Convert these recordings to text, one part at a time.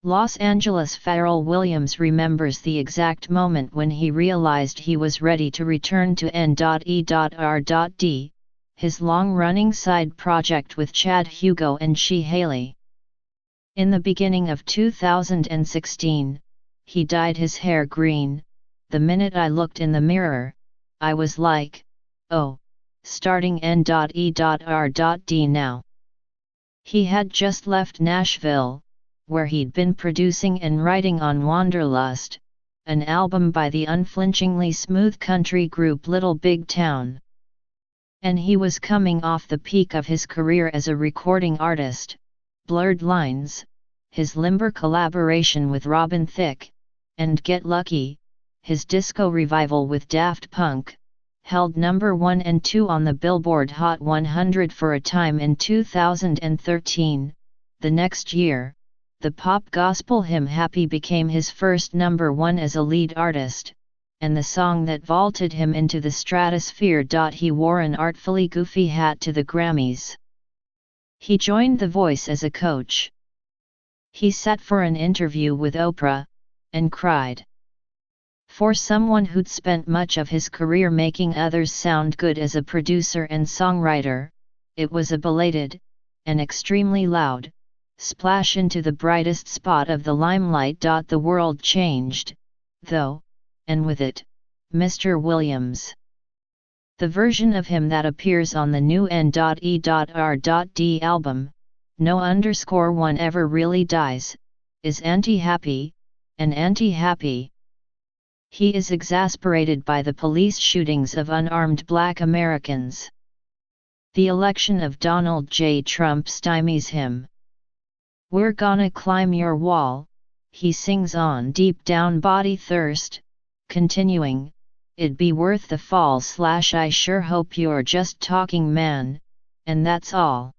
Los Angeles Pharrell Williams remembers the exact moment when he realized he was ready to return to N.E.R.D, his long-running side project with Chad Hugo and She Haley. In the beginning of 2016, he dyed his hair green. The minute I looked in the mirror, I was like, oh, starting N.E.R.D now. He had just left Nashville, where he'd been producing and writing on Wanderlust, an album by the unflinchingly smooth country group Little Big Town. And he was coming off the peak of his career as a recording artist. Blurred Lines, his limber collaboration with Robin Thicke, and Get Lucky, his disco revival with Daft Punk, held number 1 and 2 on the Billboard Hot 100 for a time in 2013. The next year, the pop gospel hymn Happy became his first number 1 as a lead artist, and the song that vaulted him into the stratosphere. He wore an artfully goofy hat to the Grammys. He joined The Voice as a coach. He sat for an interview with Oprah, and cried. For someone who'd spent much of his career making others sound good as a producer and songwriter, it was a belated, and extremely loud, splash into the brightest spot of the limelight. The world changed, though, and with it, Mr. Williams. The version of him that appears on the new N.E.R.D album, No_1 Ever Really Dies, is anti-happy, and anti-happy. He is exasperated by the police shootings of unarmed Black Americans. The election of Donald J. Trump stymies him. We're gonna climb your wall, he sings on Deep Down Body Thirst, continuing, it'd be worth the fall / I sure hope you're just talking man, and that's all.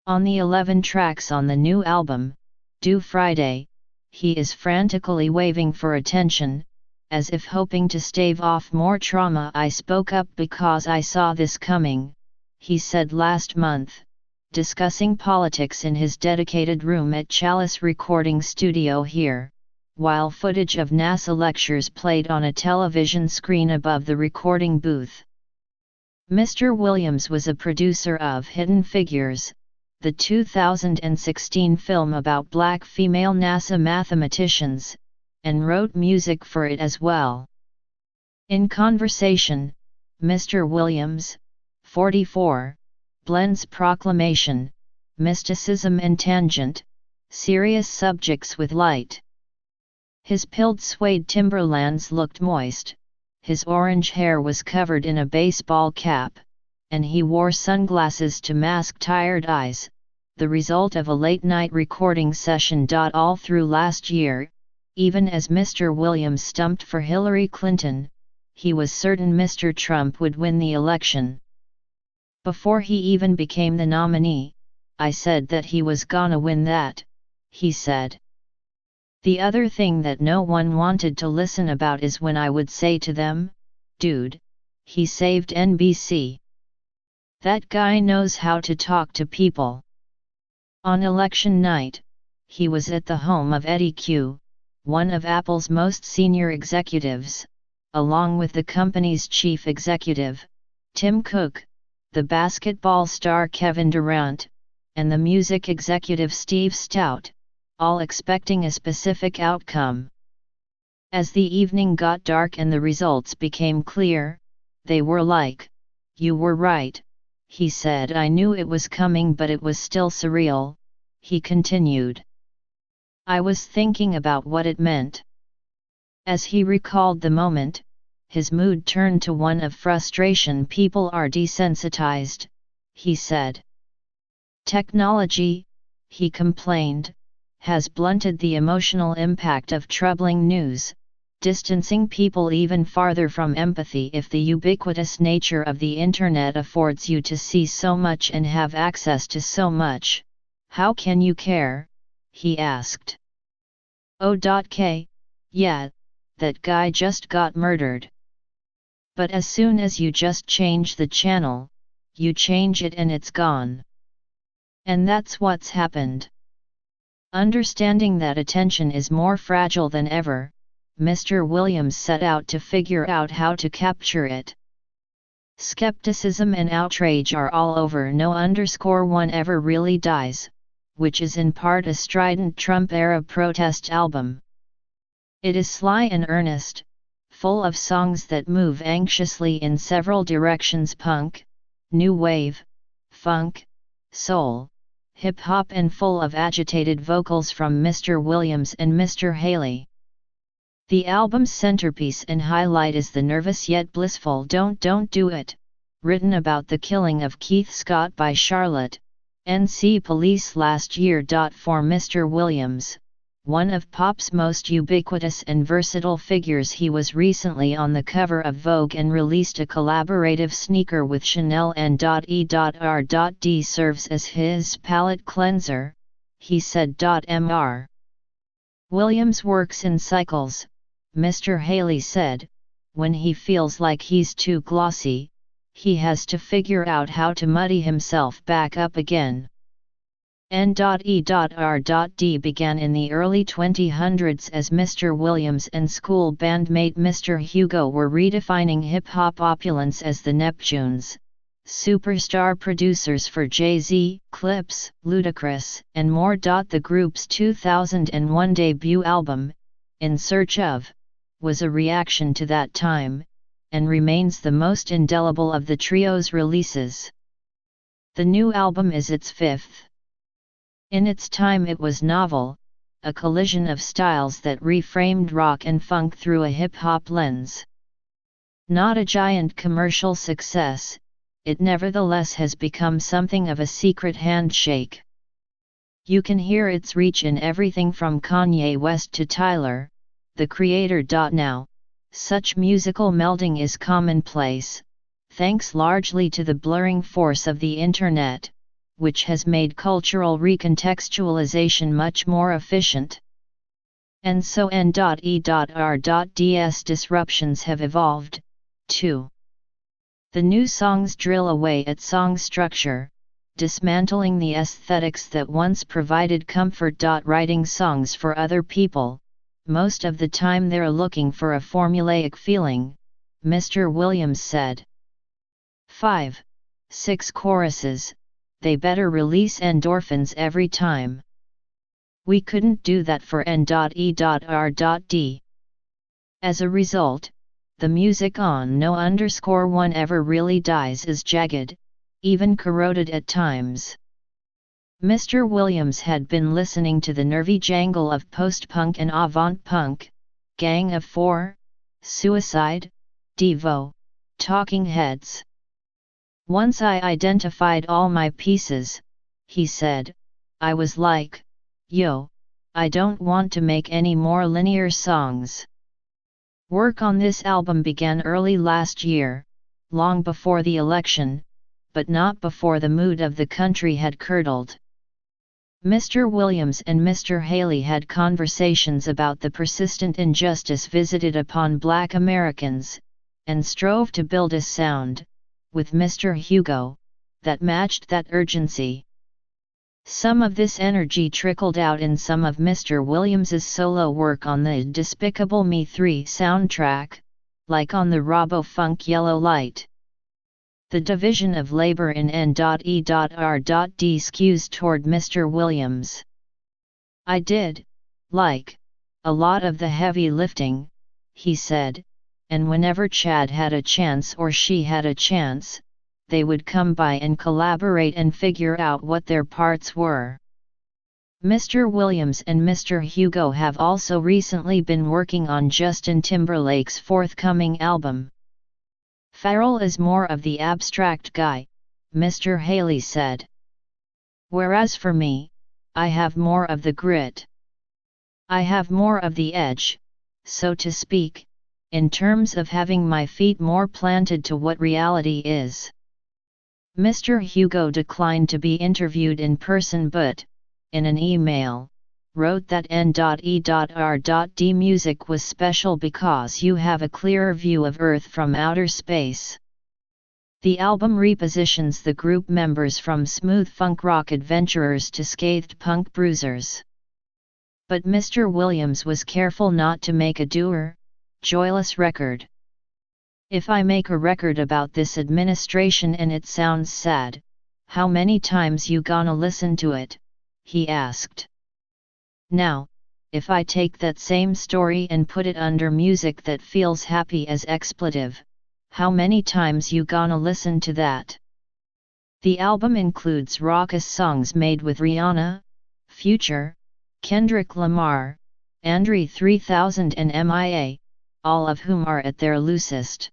On the 11 tracks on the new album, due Friday, he is frantically waving for attention, as if hoping to stave off more trauma. I spoke up because I saw this coming, he said last month, discussing politics in his dedicated room at Chalice Recording Studio here, while footage of NASA lectures played on a television screen above the recording booth. Mr. Williams was a producer of Hidden Figures, the 2016 film about Black female NASA mathematicians, and wrote music for it as well. In conversation, Mr. Williams, 44, blends proclamation, mysticism and tangent, serious subjects with light. His pilled suede Timberlands looked moist, his orange hair was covered in a baseball cap, and he wore sunglasses to mask tired eyes, the result of a late-night recording session. All through last year, even as Mr. Williams stumped for Hillary Clinton, he was certain Mr. Trump would win the election. Before he even became the nominee, I said that he was gonna win that, he said. The other thing that no one wanted to listen about is when I would say to them, dude, he saved NBC. That guy knows how to talk to people. On election night, he was at the home of Eddie Q, one of Apple's most senior executives, along with the company's chief executive, Tim Cook, the basketball star Kevin Durant, and the music executive Steve Stout, all expecting a specific outcome. As the evening got dark and the results became clear, they were like, "You were right," he said. "I knew it was coming, but it was still surreal," he continued. "I was thinking about what it meant." As he recalled the moment, his mood turned to one of frustration. "People are desensitized," he said. "Technology," he complained, "has blunted the emotional impact of troubling news, distancing people even farther from empathy. If the ubiquitous nature of the Internet affords you to see so much and have access to so much, how can you care?" he asked. "Oh, yeah, that guy just got murdered. But as soon as you just change the channel, you change it and it's gone. And that's what's happened. Understanding that attention is more fragile than ever, Mr. Williams set out to figure out how to capture it. Skepticism and outrage are all over No_1 Ever Really Dies, which is in part a strident Trump-era protest album. It is sly and earnest, full of songs that move anxiously in several directions: punk, new wave, funk, soul, hip-hop, and full of agitated vocals from Mr. Williams and Mr. Haley. The album's centerpiece and highlight is the nervous yet blissful Don't Do It, written about the killing of Keith Scott by Charlotte, NC Police last year. For Mr. Williams, one of pop's most ubiquitous and versatile figures, he was recently on the cover of Vogue and released a collaborative sneaker with Chanel. N.E.R.D serves as his palette cleanser, he said. Mr. Williams works in cycles, Mr. Haley said. When he feels like he's too glossy, he has to figure out how to muddy himself back up again. N.E.R.D began in the early 2000s as Mr. Williams and school bandmate Mr. Hugo were redefining hip-hop opulence as the Neptunes, superstar producers for Jay-Z, Clips, Ludacris, and more. The group's 2001 debut album, In Search Of, was a reaction to that time, and remains the most indelible of the trio's releases. The new album is its fifth. In its time it was novel, a collision of styles that reframed rock and funk through a hip-hop lens. Not a giant commercial success, it nevertheless has become something of a secret handshake. You can hear its reach in everything from Kanye West to Tyler, the Creator. Now, such musical melding is commonplace, thanks largely to the blurring force of the Internet, which has made cultural recontextualization much more efficient. And so N.E.R.D's disruptions have evolved, too. The new songs drill away at song structure, dismantling the aesthetics that once provided comfort. Writing songs for other people, most of the time they're looking for a formulaic feeling, Mr. Williams said. 5, 6 choruses, they better release endorphins every time. We couldn't do that for N.E.R.D. As a result, the music on No_1 Ever Really Dies is jagged, even corroded at times. Mr. Williams had been listening to the nervy jangle of post-punk and avant-punk, Gang of Four, Suicide, Devo, Talking Heads. Once I identified all my pieces, he said, I was like, yo, I don't want to make any more linear songs. Work on this album began early last year, long before the election, but not before the mood of the country had curdled. Mr. Williams and Mr. Haley had conversations about the persistent injustice visited upon Black Americans, and strove to build a sound, with Mr. Hugo, that matched that urgency. Some of this energy trickled out in some of Mr. Williams's solo work on the Despicable Me 3 soundtrack, like on the Robo-Funk Yellow Light. The division of labor in N.E.R.D skews toward Mr. Williams. I did, like, a lot of the heavy lifting, he said, and whenever Chad had a chance or she had a chance, they would come by and collaborate and figure out what their parts were. Mr. Williams and Mr. Hugo have also recently been working on Justin Timberlake's forthcoming album. Pharrell is more of the abstract guy, Mr. Haley said. Whereas for me, I have more of the grit. I have more of the edge, so to speak, in terms of having my feet more planted to what reality is. Mr. Hugo declined to be interviewed in person but, in an email, wrote that N.E.R.D music was special because you have a clearer view of Earth from outer space. The album repositions the group members from smooth funk rock adventurers to scathed punk bruisers. But Mr. Williams was careful not to make a dour, joyless record. If I make a record about this administration and it sounds sad, how many times you gonna listen to it? He asked. Now, if I take that same story and put it under music that feels happy as expletive, how many times you gonna listen to that? The album includes raucous songs made with Rihanna, Future, Kendrick Lamar, Andre 3000 and MIA, all of whom are at their loosest.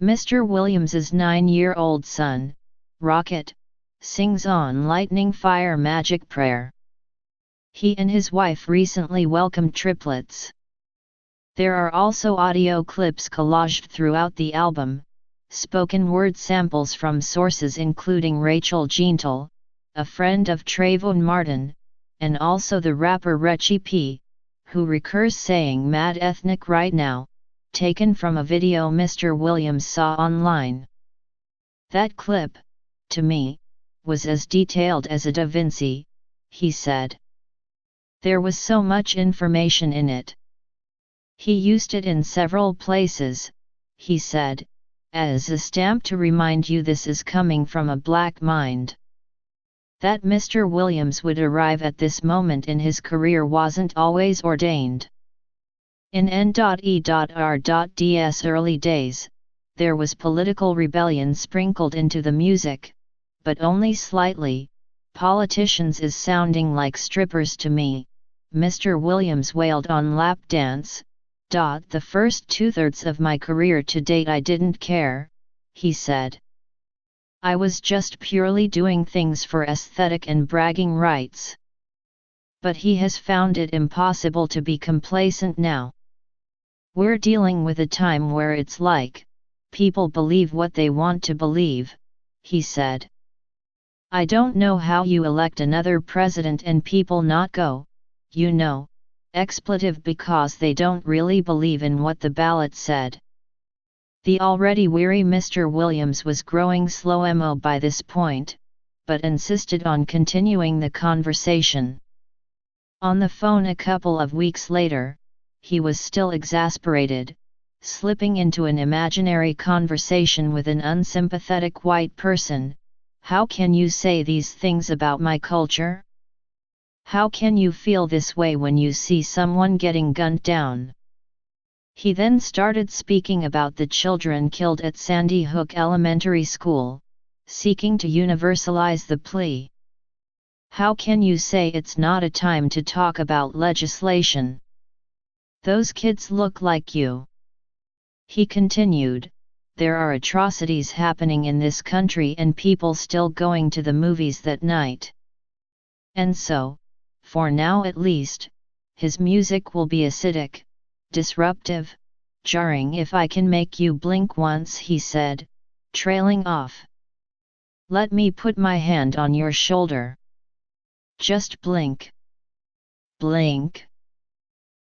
Mr. Williams's 9-year-old son, Rocket, sings on Lightning Fire Magic Prayer. He and his wife recently welcomed triplets. There are also audio clips collaged throughout the album, spoken word samples from sources including Rachel Jeantel, a friend of Trayvon Martin, and also the rapper Recchi P, who recurs saying "mad ethnic right now," taken from a video Mr. Williams saw online. That clip, to me, was as detailed as a Da Vinci, he said. There was so much information in it. He used it in several places, he said, as a stamp to remind you this is coming from a black mind. That Mr. Williams would arrive at this moment in his career wasn't always ordained. In N.E.R.D's early days, there was political rebellion sprinkled into the music, but only slightly. Politicians is sounding like strippers to me, Mr. Williams wailed on Lap Dance. The first 2/3 of my career to date I didn't care, he said. I was just purely doing things for aesthetic and bragging rights. But he has found it impossible to be complacent now. We're dealing with a time where it's like, people believe what they want to believe, he said. I don't know how you elect another president and people not go, expletive because they don't really believe in what the ballot said. The already weary Mr. Williams was growing slow-mo by this point, but insisted on continuing the conversation. On the phone a couple of weeks later, he was still exasperated, slipping into an imaginary conversation with an unsympathetic white person. How can you say these things about my culture? How can you feel this way when you see someone getting gunned down? He then started speaking about the children killed at Sandy Hook Elementary School, seeking to universalize the plea. How can you say it's not a time to talk about legislation? Those kids look like you. He continued, there are atrocities happening in this country and people still going to the movies that night. And so, for now at least, his music will be acidic, disruptive, jarring. If I can make you blink once, he said, trailing off. Let me put my hand on your shoulder. Just blink. Blink.